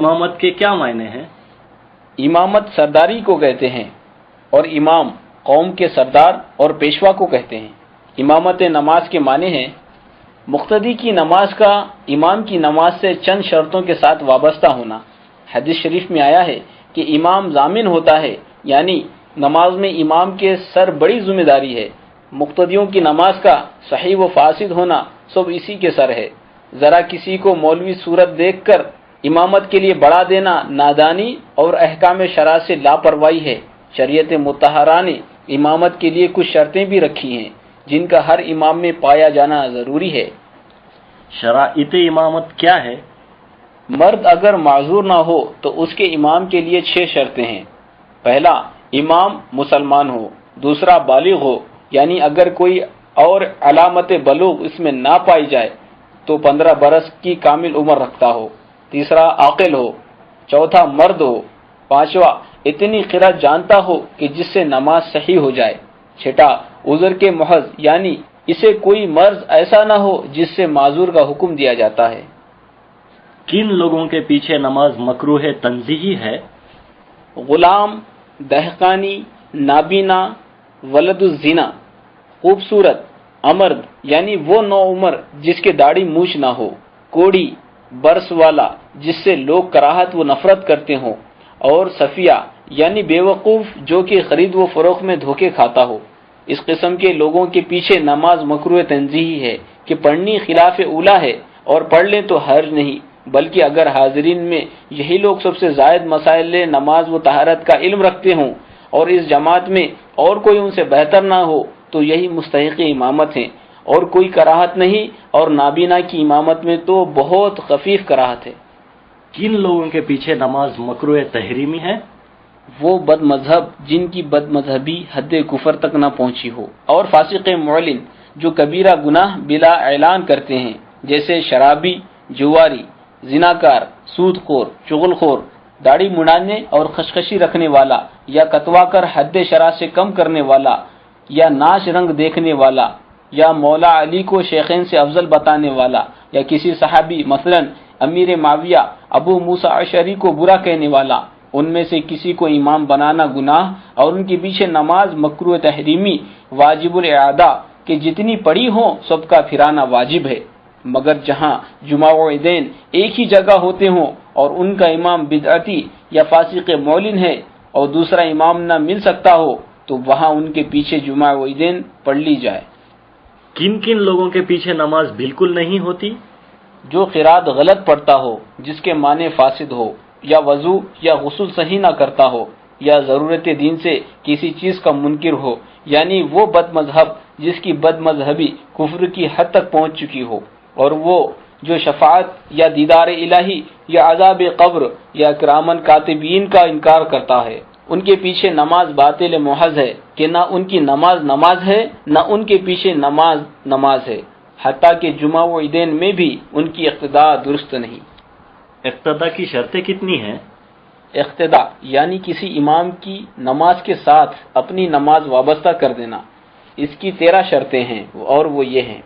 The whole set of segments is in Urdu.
امامت کے کیا معنی ہیں؟ امامت سرداری کو کہتے ہیں، اور امام قوم کے سردار اور پیشوا کو کہتے ہیں۔ امامت نماز کے معنی ہیں مقتدی کی نماز کا امام کی نماز سے چند شرطوں کے ساتھ وابستہ ہونا۔ حدیث شریف میں آیا ہے کہ امام ضامن ہوتا ہے، یعنی نماز میں امام کے سر بڑی ذمہ داری ہے۔ مقتدیوں کی نماز کا صحیح و فاسد ہونا سب اسی کے سر ہے۔ ذرا کسی کو مولوی صورت دیکھ کر امامت کے لیے بڑھا دینا نادانی اور احکام شرع سے لاپرواہی ہے۔ شریعت مطہرہ نے امامت کے لیے کچھ شرطیں بھی رکھی ہیں جن کا ہر امام میں پایا جانا ضروری ہے۔ شرائط امامت کیا ہے؟ مرد اگر معذور نہ ہو تو اس کے امام کے لیے 6 شرطیں ہیں۔ پہلا، امام مسلمان ہو۔ دوسرا، بالغ ہو، یعنی اگر کوئی اور علامت بلوغ اس میں نہ پائی جائے تو 15 برس کی کامل عمر رکھتا ہو۔ تیسرا، عاقل ہو۔ چوتھا، مرد ہو۔ پانچواں، اتنی قرأت جانتا ہو کہ جس سے نماز صحیح ہو جائے۔ چھٹا، عذر کے محض، یعنی اسے کوئی مرض ایسا نہ ہو جس سے معذور کا حکم دیا جاتا ہے۔ کن لوگوں کے پیچھے نماز مکروہ تنزیہی ہے؟ غلام، دہقانی، نابینا، ولد الزنا، خوبصورت، امرد یعنی وہ نو عمر جس کے داڑھی مونچھ نہ ہو، کوڑی، برس والا جس سے لوگ کراہت و نفرت کرتے ہوں، اور صفیہ یعنی بے وقوف جو کہ خرید و فروخت میں دھوکے کھاتا ہو۔ اس قسم کے لوگوں کے پیچھے نماز مکروہ تنزیہی ہے کہ پڑھنی خلاف اولا ہے، اور پڑھ لیں تو حرج نہیں، بلکہ اگر حاضرین میں یہی لوگ سب سے زائد مسائل نماز و طہارت کا علم رکھتے ہوں اور اس جماعت میں اور کوئی ان سے بہتر نہ ہو تو یہی مستحق امامت ہیں، اور کوئی کراہت نہیں، اور نابینا کی امامت میں تو بہت خفیف کراہت ہے۔ کن لوگوں کے پیچھے نماز مکروہ تحریمی ہے؟ وہ بد مذہب جن کی بد مذہبی حد کفر تک نہ پہنچی ہو، اور فاسق معلن جو کبیرہ گناہ بلا اعلان کرتے ہیں، جیسے شرابی، جواری، زناکار، سود خور، چغل خور، داڑھی مڈانے اور خشخشی رکھنے والا، یا کتوا کر حد شرع سے کم کرنے والا، یا ناچ رنگ دیکھنے والا، یا مولا علی کو شیخین سے افضل بتانے والا، یا کسی صحابی مثلا امیر معاویہ، ابو موسیٰ اشعری کو برا کہنے والا، ان میں سے کسی کو امام بنانا گناہ، اور ان کے پیچھے نماز مکروہ تحریمی واجب الاعادہ کہ جتنی پڑھی ہوں سب کا پھرانا واجب ہے، مگر جہاں جمعہ و عیدین ایک ہی جگہ ہوتے ہوں اور ان کا امام بدعتی یا فاسق معلن ہے اور دوسرا امام نہ مل سکتا ہو تو وہاں ان کے پیچھے جمعہ و عیدین پڑھ لی جائے۔ کن کن لوگوں کے پیچھے نماز بالکل نہیں ہوتی؟ جو قرات غلط پڑھتا ہو، جس کے معنی فاسد ہو، یا وضو یا غسل صحیح نہ کرتا ہو، یا ضرورت دین سے کسی چیز کا منکر ہو، یعنی وہ بد مذہب جس کی بد مذہبی کفر کی حد تک پہنچ چکی ہو، اور وہ جو شفاعت یا دیدار الہی یا عذاب قبر یا کرامن کاتبین کا انکار کرتا ہے، ان کے پیچھے نماز باطل محض ہے کہ نہ ان کی نماز نماز ہے، نہ ان کے پیچھے نماز نماز ہے، حتیٰ کہ جمعہ و عیدین میں بھی ان کی اقتداء درست نہیں۔ اقتداء کی شرطیں کتنی ہیں؟ اقتداء یعنی کسی امام کی نماز کے ساتھ اپنی نماز وابستہ کر دینا، اس کی 13 شرطیں ہیں، اور وہ یہ ہیں: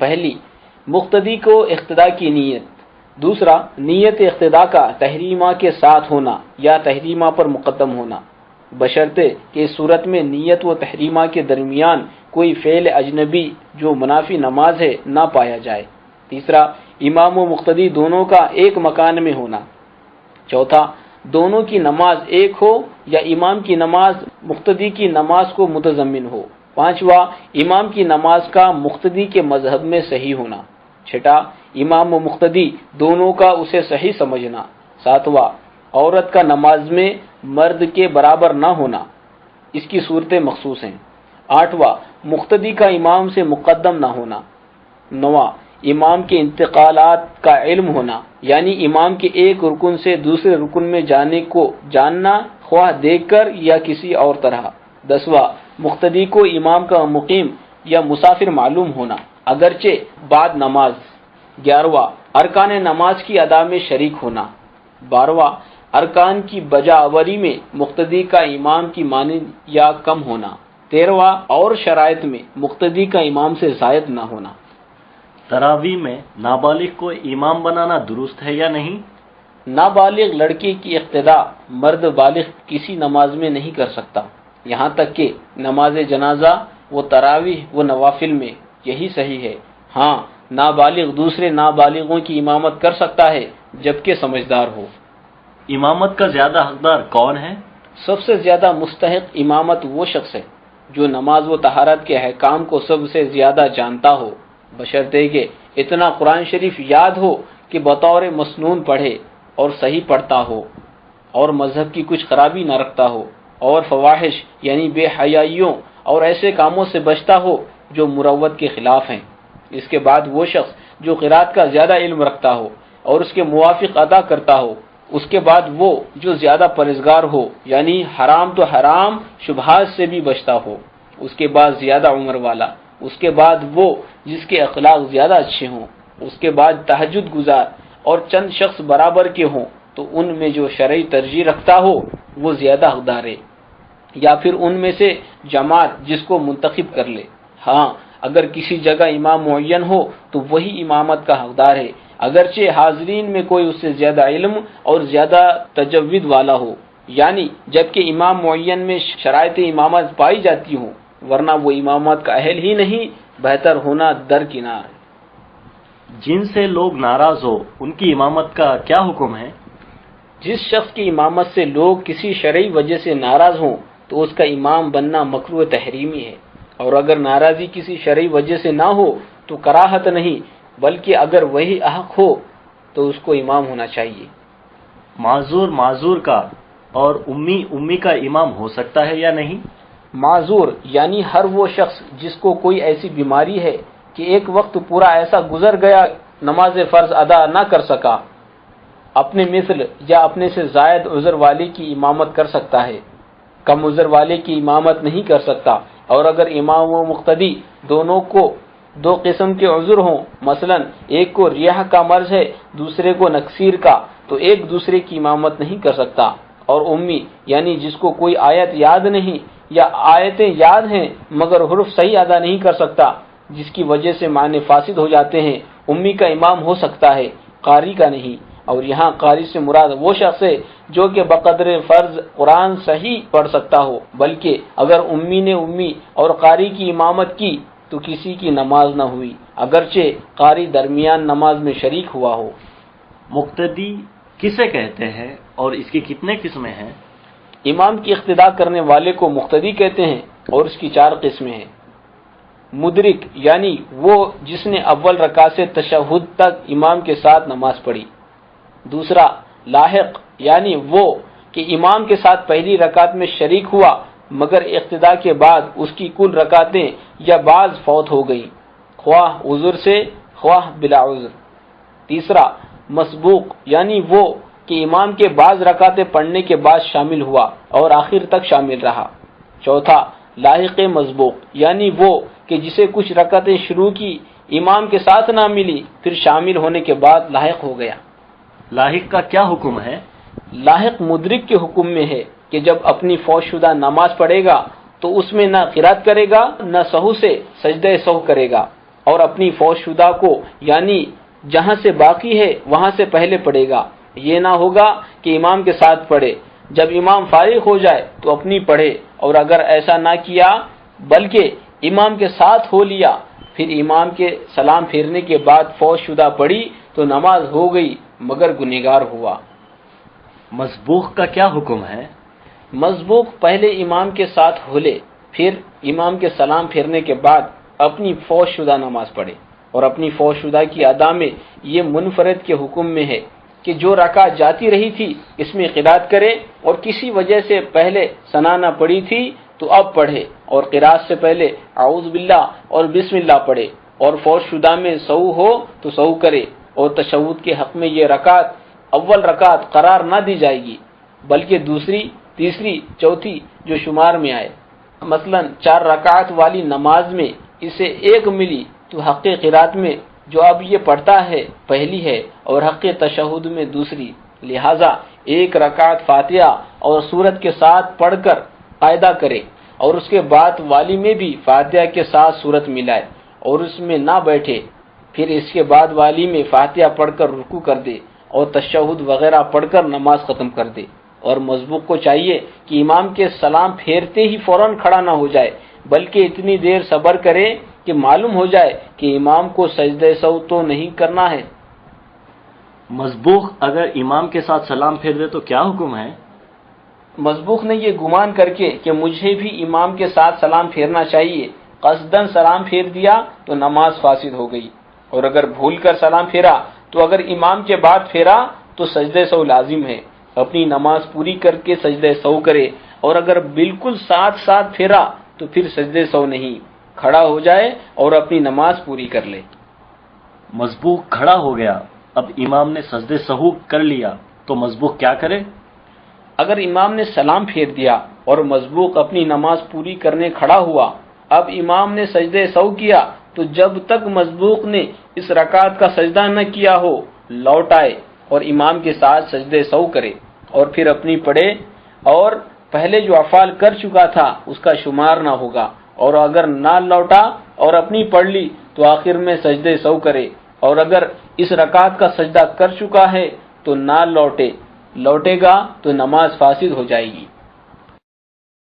پہلی، مقتدی کو اقتداء کی نیت۔ دوسرا، نیت اقتداء کا تحریمہ کے ساتھ ہونا یا تحریمہ پر مقدم ہونا، بشرطے کہ اس صورت میں نیت و تحریمہ کے درمیان کوئی فعل اجنبی جو منافی نماز ہے نہ پایا جائے۔ تیسرا، امام و مقتدی دونوں کا ایک مکان میں ہونا۔ چوتھا، دونوں کی نماز ایک ہو یا امام کی نماز مقتدی کی نماز کو متضمن ہو۔ پانچواں، امام کی نماز کا مقتدی کے مذہب میں صحیح ہونا۔ چھٹا، امام و مقتدی دونوں کا اسے صحیح سمجھنا۔ ساتواں، عورت کا نماز میں مرد کے برابر نہ ہونا، اس کی صورتیں مخصوص ہیں۔ آٹھواں، مقتدی کا امام سے مقدم نہ ہونا۔ نواں، امام کے انتقالات کا علم ہونا، یعنی امام کے ایک رکن سے دوسرے رکن میں جانے کو جاننا، خواہ دیکھ کر یا کسی اور طرح۔ 10واں، مقتدی کو امام کا مقیم یا مسافر معلوم ہونا، اگرچہ بعد نماز۔ 11واں، ارکان نماز کی ادا میں شریک ہونا۔ 12واں، ارکان کی بجا آوری میں مقتدی کا امام کی مانند یا کم ہونا۔ 13واں، اور شرائط میں مقتدی کا امام سے زائد نہ ہونا۔ تراویح میں نابالغ کو امام بنانا درست ہے یا نہیں؟ نابالغ لڑکے کی اقتداء مرد بالغ کسی نماز میں نہیں کر سکتا، یہاں تک کہ نماز جنازہ و تراویح و نوافل میں یہی صحیح ہے۔ ہاں، نابالغ دوسرے نابالغوں کی امامت کر سکتا ہے جبکہ سمجھدار ہو۔ امامت کا زیادہ حقدار کون ہے؟ سب سے زیادہ مستحق امامت وہ شخص ہے جو نماز و طہارت کے احکام کو سب سے زیادہ جانتا ہو، بشرطے کہ اتنا قرآن شریف یاد ہو کہ بطور مسنون پڑھے اور صحیح پڑھتا ہو، اور مذہب کی کچھ خرابی نہ رکھتا ہو، اور فواحش یعنی بے حیائیوں اور ایسے کاموں سے بچتا ہو جو مروت کے خلاف ہیں۔ اس کے بعد وہ شخص جو قرات کا زیادہ علم رکھتا ہو اور اس کے موافق ادا کرتا ہو۔ اس کے بعد وہ جو زیادہ پرہیزگار ہو، یعنی حرام تو حرام شبہات سے بھی بچتا ہو۔ اس کے بعد زیادہ عمر والا۔ اس کے بعد وہ جس کے اخلاق زیادہ اچھے ہوں۔ اس کے بعد تہجد گزار، اور چند شخص برابر کے ہوں تو ان میں جو شرعی ترجیح رکھتا ہو وہ زیادہ حقدار ہے، یا پھر ان میں سے جماعت جس کو منتخب کر لے۔ ہاں، اگر کسی جگہ امام معین ہو تو وہی امامت کا حقدار ہے، اگرچہ حاضرین میں کوئی اس سے زیادہ علم اور زیادہ تجوید والا ہو، یعنی جبکہ امام معین میں شرائط امامت پائی جاتی ہوں، ورنہ وہ امامت کا اہل ہی نہیں، بہتر ہونا درکنار۔ جن سے لوگ ناراض ہو ان کی امامت کا کیا حکم ہے؟ جس شخص کی امامت سے لوگ کسی شرعی وجہ سے ناراض ہوں تو اس کا امام بننا مکروہ تحریمی ہے، اور اگر ناراضی کسی شرعی وجہ سے نہ ہو تو کراہت نہیں، بلکہ اگر وہی حق ہو تو اس کو امام ہونا چاہیے۔ معذور کا اور امی کا امام ہو سکتا ہے یا نہیں؟ معذور یعنی ہر وہ شخص جس کو کوئی ایسی بیماری ہے کہ ایک وقت پورا ایسا گزر گیا نماز فرض ادا نہ کر سکا، اپنے مثل یا اپنے سے زائد عذر والے کی امامت کر سکتا ہے، کم عذر والے کی امامت نہیں کر سکتا۔ اور اگر امام و مقتدی دونوں کو دو قسم کے عذر ہوں، مثلا ایک کو ریح کا مرض ہے، دوسرے کو نکسیر کا، تو ایک دوسرے کی امامت نہیں کر سکتا۔ اور امی یعنی جس کو کوئی آیت یاد نہیں یا آیتیں یاد ہیں مگر حرف صحیح ادا نہیں کر سکتا، جس کی وجہ سے معنی فاسد ہو جاتے ہیں، امی کا امام ہو سکتا ہے، قاری کا نہیں۔ اور یہاں قاری سے مراد وہ شخص ہے جو کہ بقدر فرض قرآن صحیح پڑھ سکتا ہو، بلکہ اگر امی نے امی اور قاری کی امامت کی تو کسی کی نماز نہ ہوئی، اگرچہ قاری درمیان نماز میں شریک ہوا ہو۔ مقتدی کسے کہتے ہیں اور اس کی کتنے قسمیں ہیں؟ امام کی اقتداء کرنے والے کو مقتدی کہتے ہیں، اور اس کی 4 قسمیں ہیں۔ مدرک یعنی وہ جس نے اول رکعت سے تشہد تک امام کے ساتھ نماز پڑھی۔ دوسرا لاحق یعنی وہ کہ امام کے ساتھ پہلی رکعت میں شریک ہوا مگر اقتداء کے بعد اس کی کل رکعتیں یا بعض فوت ہو گئیں، خواہ عذر سے خواہ بلا عذر۔ تیسرا مسبوق یعنی وہ کہ امام کے بعض رکعتیں پڑھنے کے بعد شامل ہوا اور آخر تک شامل رہا۔ چوتھا لاحق مسبوق یعنی وہ کہ جسے کچھ رکعتیں شروع کی، امام کے ساتھ نہ ملی، پھر شامل ہونے کے بعد لاحق ہو گیا۔ لاحق کا کیا حکم ہے؟ لاحق مدرک کے حکم میں ہے کہ جب اپنی فوت شدہ نماز پڑھے گا تو اس میں نہ قرات کرے گا نہ سہو سے سجدہ سہو کرے گا، اور اپنی فوت شدہ کو یعنی جہاں سے باقی ہے وہاں سے پہلے پڑھے گا۔ یہ نہ ہوگا کہ امام کے ساتھ پڑھے، جب امام فارغ ہو جائے تو اپنی پڑھے، اور اگر ایسا نہ کیا بلکہ امام کے ساتھ ہو لیا، پھر امام کے سلام پھیرنے کے بعد فوت شدہ پڑھی تو نماز ہو گئی مگر گنہگار ہوا۔ مسبوق کا کیا حکم ہے؟ مسبوق پہلے امام کے ساتھ ہو لے، پھر امام کے سلام پھیرنے کے بعد اپنی فوت شدہ نماز پڑھے، اور اپنی فوت شدہ کی ادا میں یہ منفرد کے حکم میں ہے کہ جو رکعت جاتی رہی تھی اس میں قرات کرے، اور کسی وجہ سے پہلے ثنا نہ پڑھی تھی تو اب پڑھے، اور قرات سے پہلے اعوذ باللہ اور بسم اللہ پڑھے، اور فوت شدہ میں سہو ہو تو سہو کرے، اور تشہد کے حق میں یہ رکعت اول رکعت قرار نہ دی جائے گی بلکہ دوسری، تیسری، چوتھی جو شمار میں آئے۔ مثلا 4 رکعت والی نماز میں اسے 1 ملی تو حق قرات میں جو اب یہ پڑھتا ہے پہلی ہے، اور حق تشہد میں دوسری، لہذا 1 رکعت فاتحہ اور سورت کے ساتھ پڑھ کر قاعدہ کرے، اور اس کے بعد والی میں بھی فاتحہ کے ساتھ سورت ملائے اور اس میں نہ بیٹھے، پھر اس کے بعد والی میں فاتحہ پڑھ کر رکوع کر دے، اور تشہد وغیرہ پڑھ کر نماز ختم کر دے، اور مسبوق کو چاہیے کہ امام کے سلام پھیرتے ہی فوراً کھڑا نہ ہو جائے، بلکہ اتنی دیر صبر کرے کہ معلوم ہو جائے کہ امام کو سجدہ سہو تو نہیں کرنا ہے۔ مسبوق اگر امام کے ساتھ سلام پھیر دے تو کیا حکم ہے؟ مسبوق نے یہ گمان کر کے کہ مجھے بھی امام کے ساتھ سلام پھیرنا چاہیے قصداً سلام پھیر دیا تو نماز فاسد ہو گئی، اور اگر بھول کر سلام پھیرا تو اگر امام کے بعد پھیرا تو سجدہ سہو لازم ہے، اپنی نماز پوری کر کے سجدہ سہو کرے، اور اگر بالکل ساتھ ساتھ پھیرا تو پھر سجدہ سہو نہیں، کھڑا ہو جائے اور اپنی نماز پوری کر لے۔ مسبوق کھڑا ہو گیا، اب امام نے سجدہ سہو کر لیا تو مسبوق کیا کرے؟ اگر امام نے سلام پھیر دیا اور مسبوق اپنی نماز پوری کرنے کھڑا ہوا، اب امام نے سجدہ سہو کیا تو جب تک مسبوق نے اس رکعت کا سجدہ نہ کیا ہو لوٹ آئے اور امام کے ساتھ سجدہ سہو کرے، اور پھر اپنی پڑھے، اور پہلے جو افعال کر چکا تھا اس کا شمار نہ ہوگا، اور اگر نہ لوٹا اور اپنی پڑھ لی تو آخر میں سجدہ سہو کرے، اور اگر اس رکعت کا سجدہ کر چکا ہے تو نہ لوٹے گا تو نماز فاسد ہو جائے گی۔